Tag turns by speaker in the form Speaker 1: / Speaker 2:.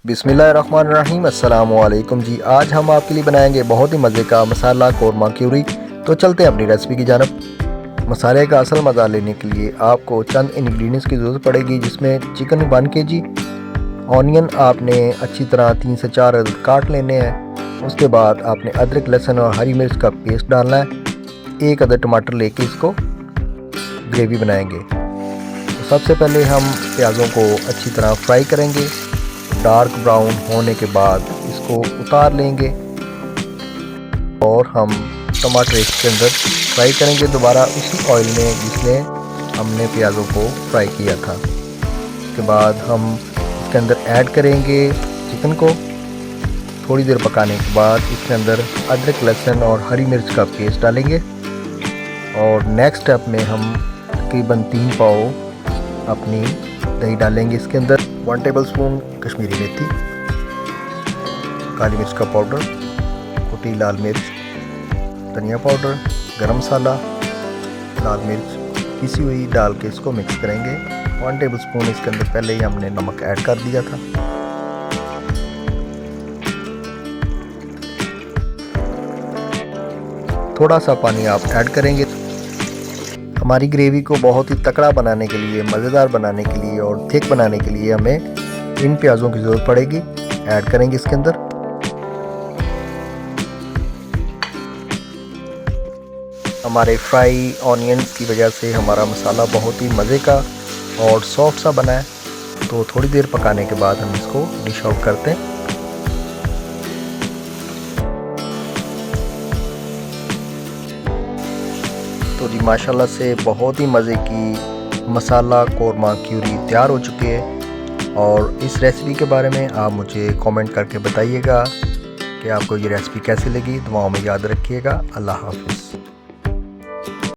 Speaker 1: बिस्मिल्लाहिर्रहमानिर्रहीम। अस्सलाम वालेकुम जी। आज हम आपके लिए बनाएंगे बहुत ही मज़े का मसाला कौरमा क्यूरी। तो चलते हैं अपनी रेसिपी की जानब। मसाले का असल मज़ा लेने के लिए आपको चंद इंग्रेडिएंट्स की ज़रूरत पड़ेगी, जिसमें चिकन 1 kg, ऑनियन आपने अच्छी तरह 3 से 4 अदद काट लेने हैं। उसके बाद आपने अदरक, लहसुन और हरी मिर्च का पेस्ट डालना है। 1 अदद टमाटर लेके इसको ग्रेवी बनाएंगे। तो सबसे पहले हम प्याज़ों को अच्छी तरह फ्राई करेंगे। डार्क ब्राउन होने के बाद इसको उतार लेंगे और हम टमाटर इसके अंदर फ्राई करेंगे दोबारा उसी ऑयल में जिसमें हमने प्याज़ों को फ्राई किया था। उसके बाद हम इसके अंदर ऐड करेंगे चिकन को। थोड़ी देर पकाने के बाद इसके अंदर अदरक, लहसुन और हरी मिर्च का पेस्ट डालेंगे और नेक्स्ट स्टेप में हम तकरीबन 3 पाव अपनी दही डालेंगे। इसके अंदर 1 टेबलस्पून कश्मीरी मेथी, काली मिर्च का पाउडर, कुटी लाल मिर्च, धनिया पाउडर, गरम मसाला, लाल मिर्च पिसी हुई डाल के इसको मिक्स करेंगे। 1 टेबलस्पून इसके अंदर पहले ही हमने नमक ऐड कर दिया था। थोड़ा सा पानी आप ऐड करेंगे। हमारी ग्रेवी को बहुत ही तकड़ा बनाने के लिए, मज़ेदार बनाने के लिए और थिक बनाने के लिए हमें इन प्याज़ों की ज़रूरत पड़ेगी। ऐड करेंगे इसके अंदर। हमारे फ्राई ऑनियंस की वजह से हमारा मसाला बहुत ही मज़े का और सॉफ्ट सा बना है। तो थोड़ी देर पकाने के बाद हम इसको डिश आउट करते हैं। तो जी माशाल्लाह से बहुत ही मज़े की मसाला कौरमा क्यूरी तैयार हो चुकी है। और इस रेसिपी के बारे में आप मुझे कमेंट करके बताइएगा कि आपको ये रेसिपी कैसी लगी। दुआओं में याद रखिएगा। अल्लाह हाफ़िज़।